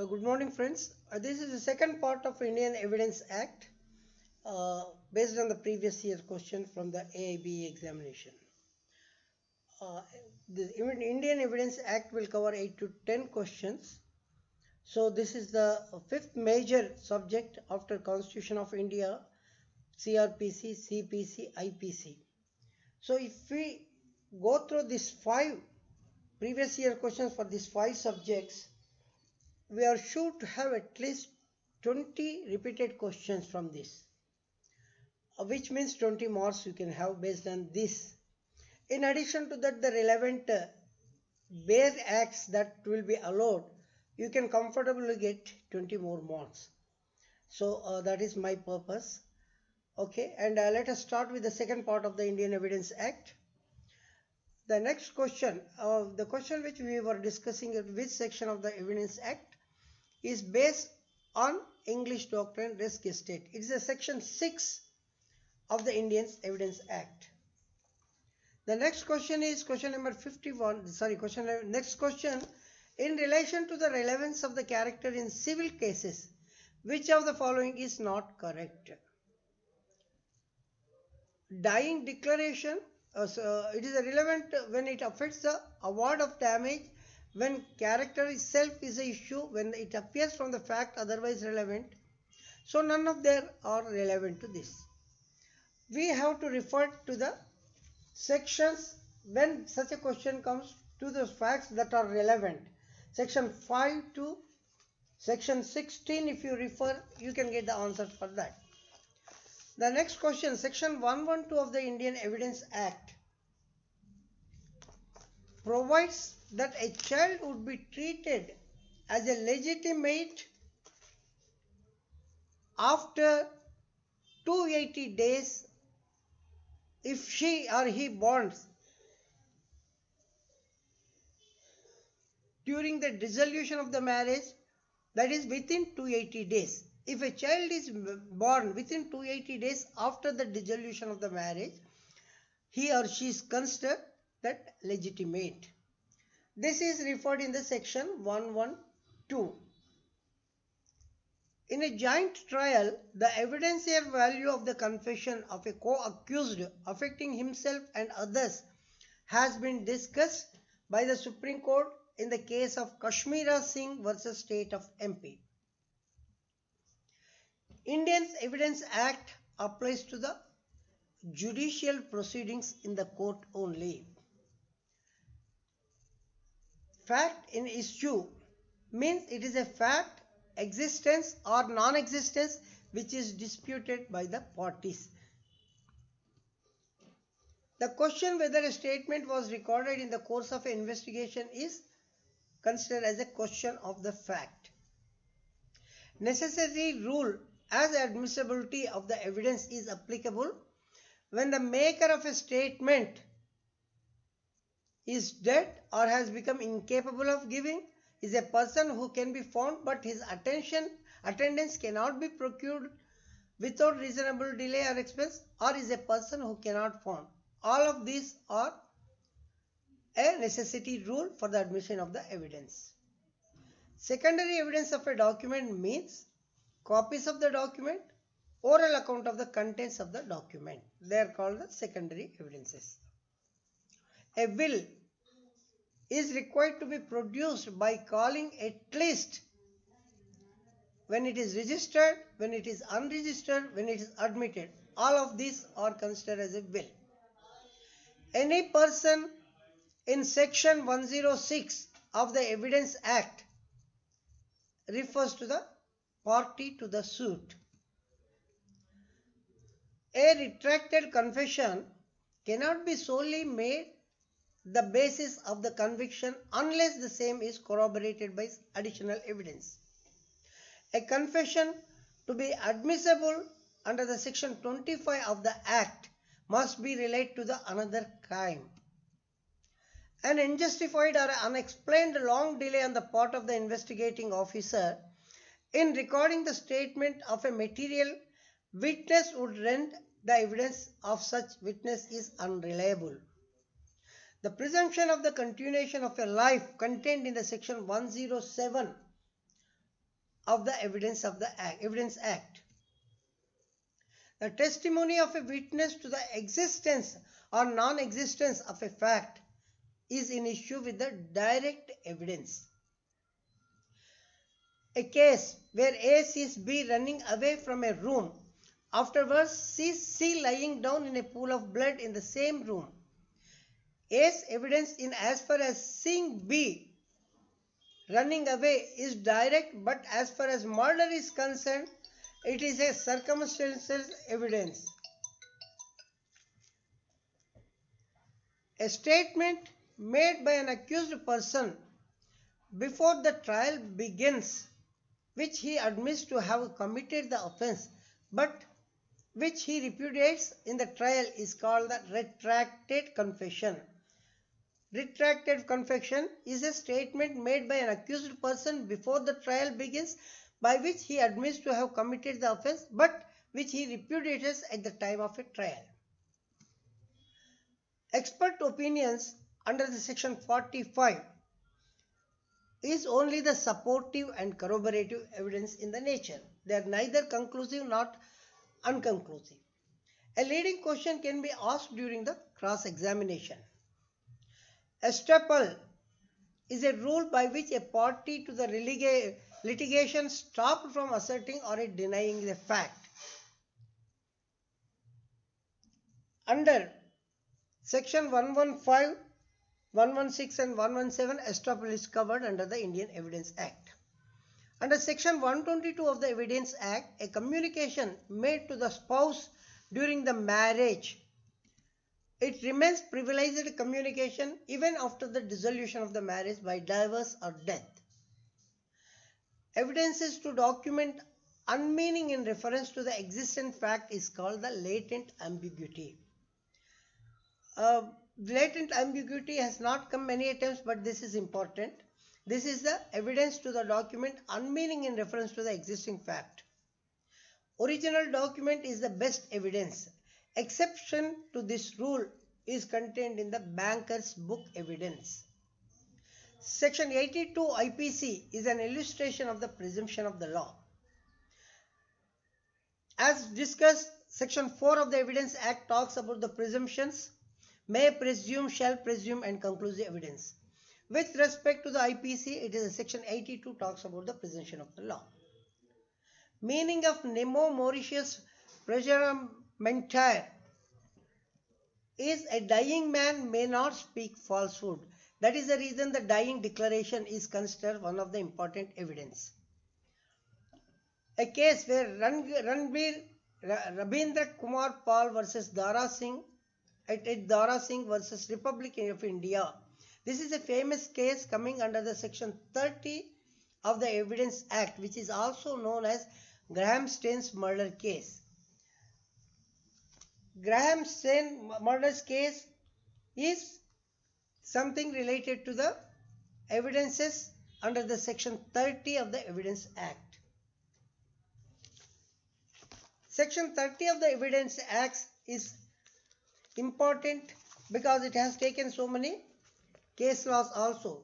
Good morning, friends. This is the second part of Indian Evidence Act based on the previous year question from the AIB examination. Uh, the Indian Evidence Act will cover 8 to 10 questions. So this is the fifth major subject after Constitution of India, CRPC, CPC, IPC. So if we go through these five previous year questions for these five subjects, we are sure to have at least 20 repeated questions from this, which means 20 marks you can have based on this. In addition to that, the relevant bare acts that will be allowed, you can comfortably get 20 more marks. So that is my purpose. Okay, and let us start with the second part of the Indian Evidence Act. The next question, the question which we were discussing at which section of the Evidence Act is based on English doctrine risk estate. It is a section 6 of the Indian Evidence Act. The next question is question number 51. Next question, in relation to the relevance of the character in civil cases, which of the following is not correct? Dying declaration, it is relevant when it affects the award of damage, when character itself is an issue, when it appears from the fact otherwise relevant. So none of them are relevant to this. We have to refer to the sections when such a question comes to the facts that are relevant. Section 5 to section 16, if you refer, you can get the answer for that. The next question, section 112 of the Indian Evidence Act provides that a child would be treated as a legitimate after 280 days if she or he bonds during the dissolution of the marriage, that is within 280 days. If a child is born within 280 days after the dissolution of the marriage, he or she is considered that legitimate. This is referred in the section 112. In a joint trial, the evidentiary value of the confession of a co-accused affecting himself and others has been discussed by the Supreme Court in the case of Kashmira Singh versus State of MP. Indian Evidence Act applies to the judicial proceedings in the court only. Fact in issue means it is a fact, existence or non-existence which is disputed by the parties. The question whether a statement was recorded in the course of an investigation is considered as a question of the fact. Necessary rule as admissibility of the evidence is applicable when the maker of a statement is dead or has become incapable of giving, is a person who can be found but his attendance cannot be procured without reasonable delay or expense, or is a person who cannot found. All of these are a necessity rule for the admission of the evidence. Secondary evidence of a document means copies of the document, oral account of the contents of the document. They are called the secondary evidences. A will is required to be produced by calling at least when it is registered, when it is unregistered, when it is admitted. All of these are considered as a will. Any person in section 106 of the Evidence Act refers to the party to the suit. A retracted confession cannot be solely made the basis of the conviction unless the same is corroborated by additional evidence. A confession to be admissible under the section 25 of the Act must be related to the another crime. An unjustified or unexplained long delay on the part of the investigating officer in recording the statement of a material witness would render the evidence of such witness is unreliable. The presumption of the continuation of a life contained in the section 107 of the Evidence Act. The testimony of a witness to the existence or non-existence of a fact is in issue with the direct evidence. A case where A sees B running away from a room, afterwards sees C lying down in a pool of blood in the same room. A's evidence in as far as seeing B running away is direct, but as far as murder is concerned, it is a circumstantial evidence. A statement made by an accused person before the trial begins, which he admits to have committed the offence, but which he repudiates in the trial, is called the retracted confession. Retracted confession is a statement made by an accused person before the trial begins, by which he admits to have committed the offence, but which he repudiates at the time of a trial. Expert opinions under the section 45 is only the supportive and corroborative evidence in the nature. They are neither conclusive nor unconclusive. A leading question can be asked during the cross-examination. Estoppel is a rule by which a party to the litigation stopped from asserting or denying the fact. Under section 115, 116 and 117, estoppel is covered under the Indian Evidence Act. Under section 122 of the Evidence Act, a communication made to the spouse during the marriage, it remains privileged communication even after the dissolution of the marriage by divorce or death. Evidences to document unmeaning in reference to the existent fact is called the latent ambiguity. Latent ambiguity has not come many times, but this is important. This is the evidence to the document unmeaning in reference to the existing fact. Original document is the best evidence. Exception to this rule is contained in the Banker's Book Evidence. Section 82 IPC is an illustration of the presumption of the law. As discussed, section 4 of the Evidence Act talks about the presumptions: may presume, shall presume, and conclusive evidence. With respect to the IPC, it is section 82 talks about the presumption of the law. Meaning of nemo Mauritius praesumptare is a dying man may not speak falsehood. That is the reason the dying declaration is considered one of the important evidence. A case where Rabindra Kumar Pal versus Dara Singh at Dara Singh versus Republic of India. This is a famous case coming under the section 30 of the Evidence Act, which is also known as Graham Staines murder case. Graham Staines murder case is something related to the evidences under the section 30 of the Evidence Act. Section 30 of the Evidence Act is important because it has taken so many case laws also.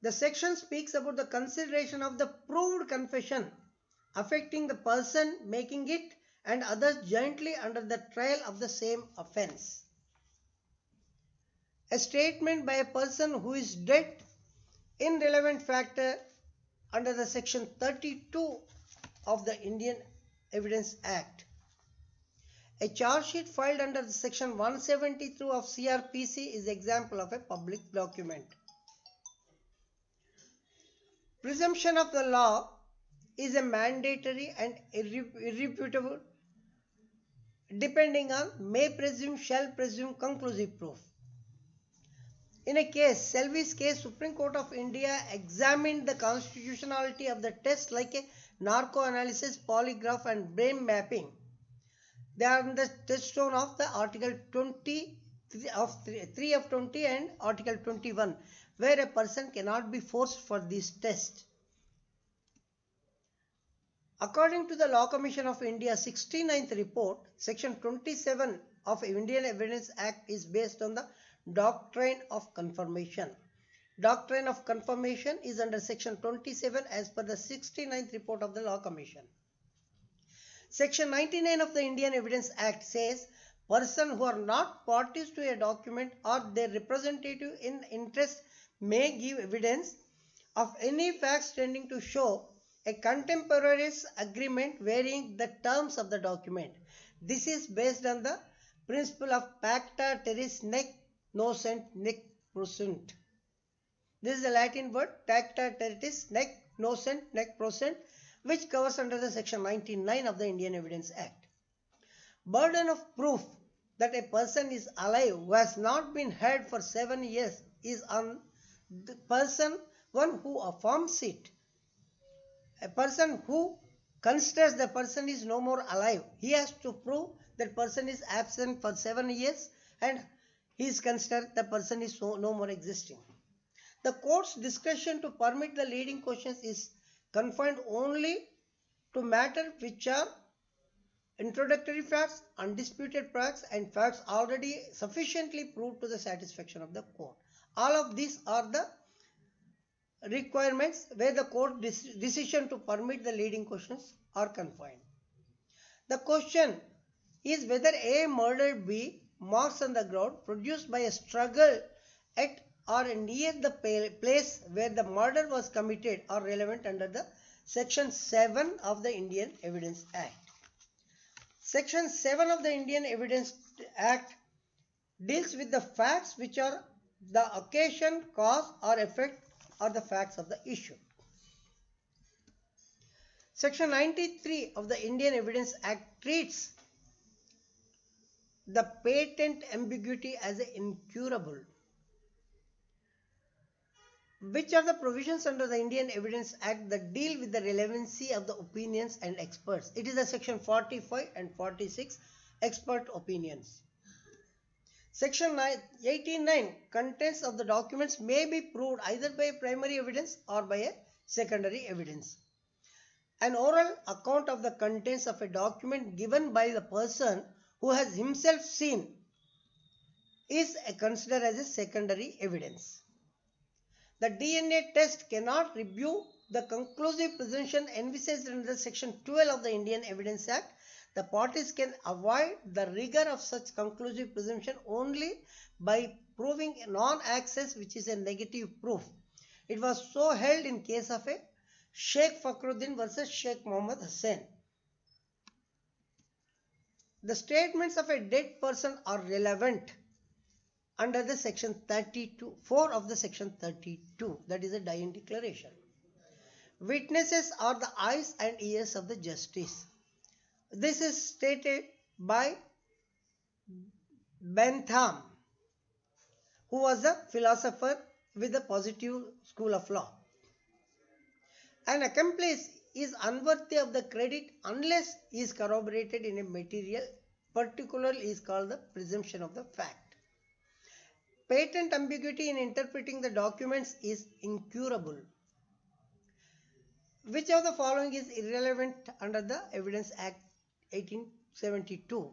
The section speaks about the consideration of the proved confession affecting the person making it and others jointly under the trial of the same offence. A statement by a person who is dead in relevant factor under the section 32 of the Indian Evidence Act. A charge sheet filed under the section 173 of CRPC is example of a public document. Presumption of the law is a mandatory and irrefutable depending on may presume, shall presume conclusive proof. In a case, Selvi's case, Supreme Court of India examined the constitutionality of the test like a narco-analysis, polygraph and brain mapping. They are on the touchstone of the Article 20 of 3 of 20 and Article 21, where a person cannot be forced for this test. According to the Law Commission of India 69th report, Section 27 of Indian Evidence Act is based on the doctrine of confirmation. Doctrine of confirmation is under section 27 as per the 69th report of the Law Commission. Section 99 of the Indian Evidence Act says persons who are not parties to a document or their representative in interest may give evidence of any facts tending to show a contemporaneous agreement varying the terms of the document. This is based on the principle of pacta terris nec nocent nec prosunt. This is the Latin word pacta terris nec nocent nec prosunt, which covers under the section 99 of the Indian Evidence Act. Burden of proof that a person is alive who has not been heard for 7 years is on the one who affirms it. A person who considers the person is no more alive, he has to prove that person is absent for 7 years and he is considered the person is no more existing. The court's discretion to permit the leading questions is confined only to matters which are introductory facts, undisputed facts, and facts already sufficiently proved to the satisfaction of the court. All of these are the requirements where the court decision to permit the leading questions are confined. The question is whether A murdered B marks on the ground produced by a struggle at or near the place where the murder was committed are relevant under the Section 7 of the Indian Evidence Act. Section 7 of the Indian Evidence Act deals with the facts which are the occasion, cause or effect or the facts of the issue. Section 93 of the Indian Evidence Act treats the patent ambiguity as incurable. Which are the provisions under the Indian Evidence Act that deal with the relevancy of the opinions and experts? It is the section 45 and 46 expert opinions. Section 89 contents of the documents may be proved either by primary evidence or by a secondary evidence. An oral account of the contents of a document given by the person who has himself seen is considered as a secondary evidence. The DNA test cannot rebuke the conclusive presumption envisaged under Section 12 of the Indian Evidence Act. The parties can avoid the rigor of such conclusive presumption only by proving non-access, which is a negative proof. It was so held in case of a Sheikh Fakhruddin versus Sheikh Mohammed Hussain. The statements of a dead person are relevant under the section 32, 4 of the section 32, that is a dying declaration. Witnesses are the eyes and ears of the justice. This is stated by Bentham, who was a philosopher with a positive school of law. An accomplice is unworthy of the credit unless he is corroborated in a material, particularly is called the presumption of the fact. Patent ambiguity in interpreting the documents is incurable. Which of the following is irrelevant under the Evidence Act 1872?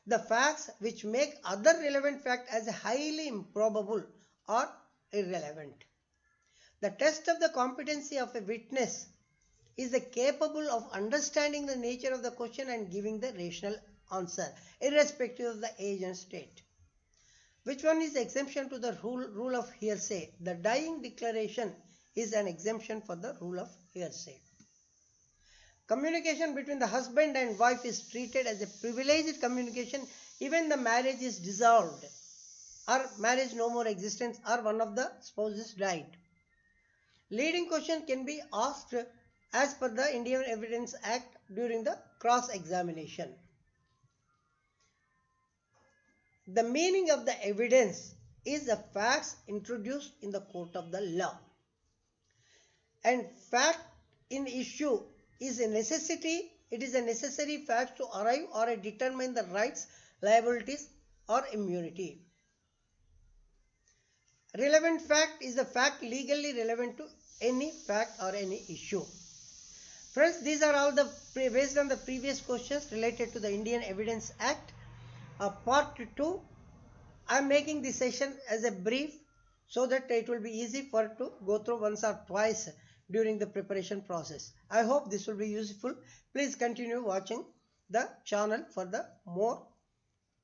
The facts which make other relevant fact as highly improbable are irrelevant. The test of the competency of a witness is capable of understanding the nature of the question and giving the rational answer, irrespective of the age and state. Which one is exemption to the rule of hearsay? The dying declaration is an exemption for the rule of hearsay. Communication between the husband and wife is treated as a privileged communication even the marriage is dissolved or marriage no more existence or one of the spouses died. Leading question can be asked as per the Indian Evidence Act during the cross-examination. The meaning of the evidence is the facts introduced in the court of the law. And fact in issue is a necessity. It is a necessary fact to arrive or determine the rights, liabilities or immunity. Relevant fact is the fact legally relevant to any fact or any issue. Friends, these are all based on the previous questions related to the Indian Evidence Act. Part 2. I am making this session as a brief so that it will be easy for to go through once or twice during the preparation process. I hope this will be useful. Please continue watching the channel for the more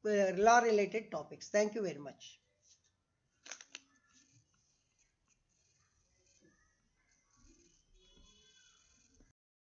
law related topics. Thank you very much.